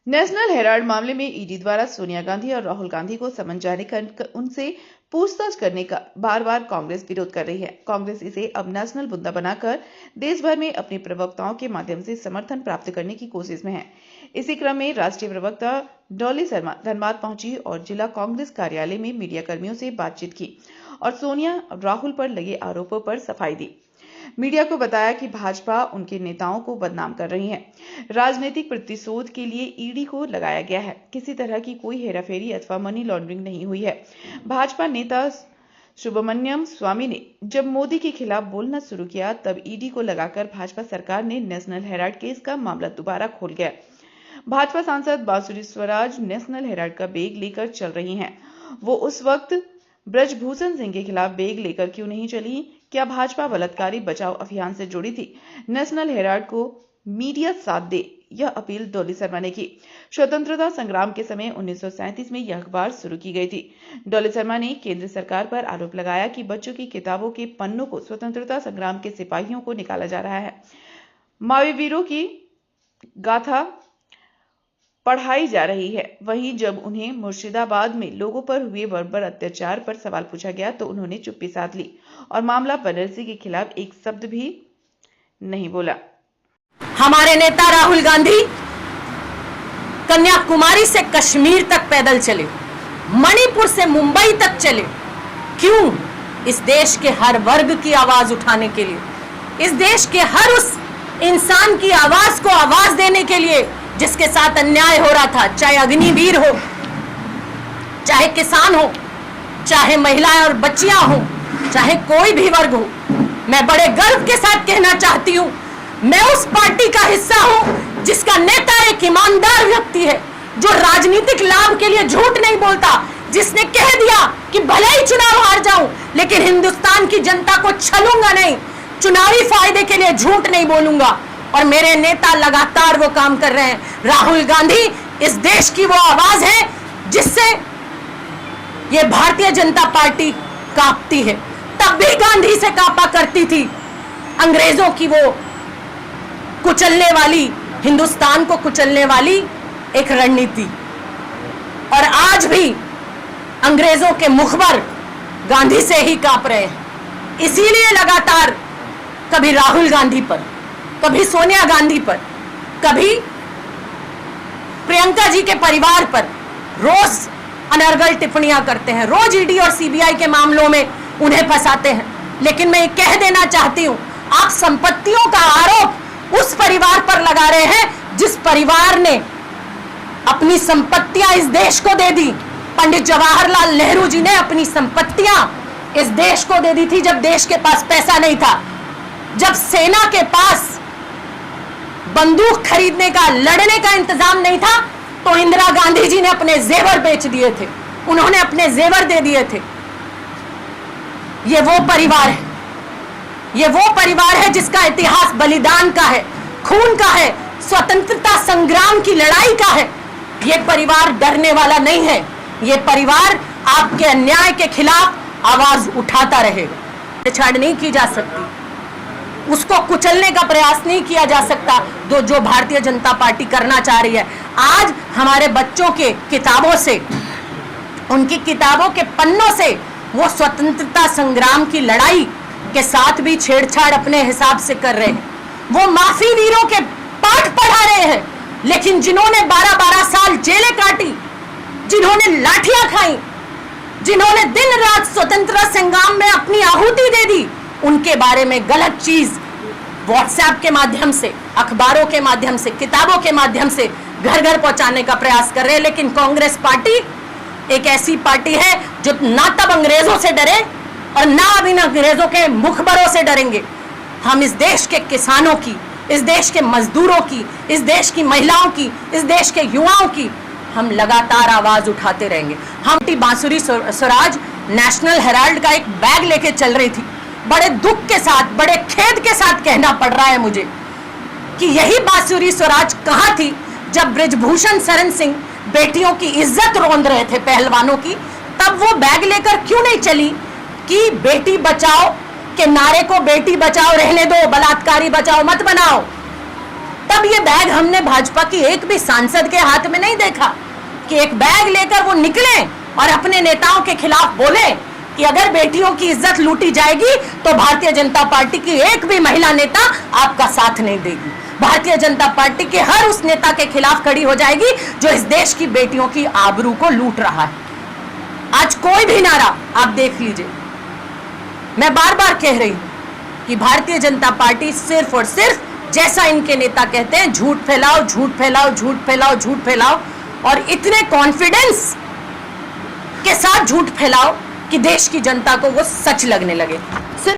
National Herald मामले में ED द्वारा सोनिया गांधी और राहुल गांधी को समन जारी कर उनसे पूछताछ करने का बार बार कांग्रेस विरोध कर रही है। कांग्रेस इसे अब नेशनल मुद्दा बनाकर देश भर में अपने प्रवक्ताओं के माध्यम से समर्थन प्राप्त करने की कोशिश में है। इसी क्रम में राष्ट्रीय प्रवक्ता डॉली शर्मा धनबाद पहुंची और जिला कांग्रेस कार्यालय में मीडिया कर्मियों से बातचीत की और सोनिया राहुल पर लगे आरोपों पर सफाई दी। मीडिया को बताया कि भाजपा उनके नेताओं को बदनाम कर रही है। राजनीतिक प्रतिशोध के लिए ईडी को लगाया गया है। किसी तरह की कोई हेराफेरी अथवा मनी लॉन्ड्रिंग नहीं हुई है। भाजपा नेता सुब्रमण्यम स्वामी ने जब मोदी के खिलाफ बोलना शुरू किया तब ईडी को लगाकर भाजपा सरकार ने नेशनल हेराल्ड केस का मामला दोबारा खोल गया। भाजपा सांसद बांसुरी स्वराज नेशनल हेराल्ड का बैग लेकर चल रही हैं। वो उस वक्त ब्रजभूषण सिंह के खिलाफ बैग लेकर क्यों नहीं चली? क्या भाजपा बलात्कारी बचाओ अभियान से जुड़ी थी? नेशनल हेराल्ड को मीडिया साथ दे, यह अपील डॉली शर्मा ने की। स्वतंत्रता संग्राम के समय 1937 में यह अखबार शुरू की गई थी। डॉली शर्मा ने केंद्र सरकार पर आरोप लगाया कि बच्चों की किताबों के पन्नों को स्वतंत्रता संग्राम के सिपाहियों को निकाला जा रहा है। मावी वीरों की गाथा पढ़ाई जा रही है। वहीं जब उन्हें मुर्शिदाबाद में लोगों पर हुए बर्बर अत्याचार पर सवाल पूछा गया तो उन्होंने चुप्पी साध ली और मामला बनर्जी के खिलाफ एक शब्द भी नहीं बोला। हमारे नेता राहुल गांधी कन्याकुमारी से कश्मीर तक पैदल चले, मणिपुर से मुंबई तक चले। क्यों? इस देश के हर वर्ग की आवाज उठाने के लिए, इस देश के हर उस इंसान की आवाज को आवाज देने के लिए जिसके साथ अन्याय हो रहा था, चाहे अग्निवीर हो, चाहे किसान हो, चाहे महिलाएं और बच्चियां हो, चाहे कोई भी वर्ग हो। मैं बड़े गर्व के साथ कहना चाहती हूं, मैं उस पार्टी का हिस्सा हूं जिसका नेता एक ईमानदार व्यक्ति है, जो राजनीतिक लाभ के लिए झूठ नहीं बोलता, जिसने कह दिया कि भले ही चुनाव हार जाऊं लेकिन हिंदुस्तान की जनता को छलूंगा नहीं, चुनावी फायदे के लिए झूठ नहीं बोलूंगा। और मेरे नेता लगातार वो काम कर रहे हैं। राहुल गांधी इस देश की वो आवाज है जिससे ये भारतीय जनता पार्टी कांपती है। तब भी गांधी से कांपा करती थी अंग्रेजों की वो कुचलने वाली, हिंदुस्तान को कुचलने वाली एक रणनीति। और आज भी अंग्रेजों के मुखबर गांधी से ही कांप रहे हैं। इसीलिए लगातार कभी राहुल गांधी पर, कभी सोनिया गांधी पर, कभी प्रियंका जी के परिवार पर रोज अनर्गल टिप्पणियां करते हैं, रोज ईडी और सीबीआई के मामलों में उन्हें फंसाते हैं। लेकिन मैं कह देना चाहती हूं, आप संपत्तियों का आरोप उस परिवार पर लगा रहे हैं जिस परिवार ने अपनी संपत्तियां इस देश को दे दी। पंडित जवाहरलाल नेहरू जी ने अपनी संपत्तियां इस देश को दे दी थी जब देश के पास पैसा नहीं था, जब सेना के पास बंदूक खरीदने का, लड़ने का इंतजाम नहीं था, तो इंदिरा गांधी जी ने अपने जेवर बेच दिए थे, उन्होंने अपने जेवर दे दिए थे। ये वो परिवार है, ये वो परिवार है जिसका इतिहास बलिदान का है, खून का है, स्वतंत्रता संग्राम की लड़ाई का है। ये परिवार डरने वाला नहीं है। ये परिवार आपके अन्याय के खिलाफ आवाज उठाता रहेगा। छाड़ नहीं की जा सकती, उसको कुचलने का प्रयास नहीं किया जा सकता जो भारतीय जनता पार्टी करना चाह रही है। आज हमारे बच्चों के किताबों से, उनकी किताबों के पन्नों से वो स्वतंत्रता संग्राम की लड़ाई के साथ भी छेड़छाड़ अपने हिसाब से कर रहे हैं। वो माफी वीरों के पाठ पढ़ा रहे हैं, लेकिन जिन्होंने 12-12 साल जेलें काटी, जिन्होंने लाठियां खाई, जिन्होंने दिन रात स्वतंत्रता संग्राम में अपनी आहुति दे दी, उनके बारे में गलत चीज व्हाट्सएप के माध्यम से, अखबारों के माध्यम से, किताबों के माध्यम से घर घर पहुंचाने का प्रयास कर रहे हैं। लेकिन कांग्रेस पार्टी एक ऐसी पार्टी है जो ना तब अंग्रेजों से डरे और ना अब इन अंग्रेजों के मुखबरों से डरेंगे। हम इस देश के किसानों की, इस देश के मजदूरों की, इस देश की महिलाओं की, इस देश के युवाओं की हम लगातार आवाज उठाते रहेंगे। हम बांसुरी स्वराज नेशनल हेराल्ड का एक बैग लेके चल रही थी। बड़े दुख के साथ, बड़े खेद के साथ कहना पड़ रहा है मुझे कि यही बांसुरी स्वराज कहां थी जब ब्रजभूषण शरण सिंह बेटियों की इज्जत रोंद रहे थे, पहलवानों की। तब वो बैग लेकर क्यों नहीं चली कि बेटी बचाओ के नारे को बेटी बचाओ रहने दो, बलात्कारी बचाओ मत बनाओ। तब ये बैग हमने भाजपा की एक भी सांसद के हाथ में नहीं देखा कि एक बैग लेकर वो निकले और अपने नेताओं के खिलाफ बोले कि अगर बेटियों की इज्जत लूटी जाएगी तो भारतीय जनता पार्टी की एक भी महिला नेता आपका साथ नहीं देगी। भारतीय जनता पार्टी के हर उस नेता के खिलाफ खड़ी हो जाएगी जो इस देश की बेटियों की आबरू को लूट रहा है। आज कोई भी नारा आप देख लीजिए, मैं बार बार कह रही हूं कि भारतीय जनता पार्टी सिर्फ और सिर्फ जैसा इनके नेता कहते हैं, झूठ फैलाओ, झूठ फैलाओ, झूठ फैलाओ, झूठ फैलाओ, और इतने कॉन्फिडेंस के साथ झूठ फैलाओ कि देश की जनता को वो सच लगने लगे।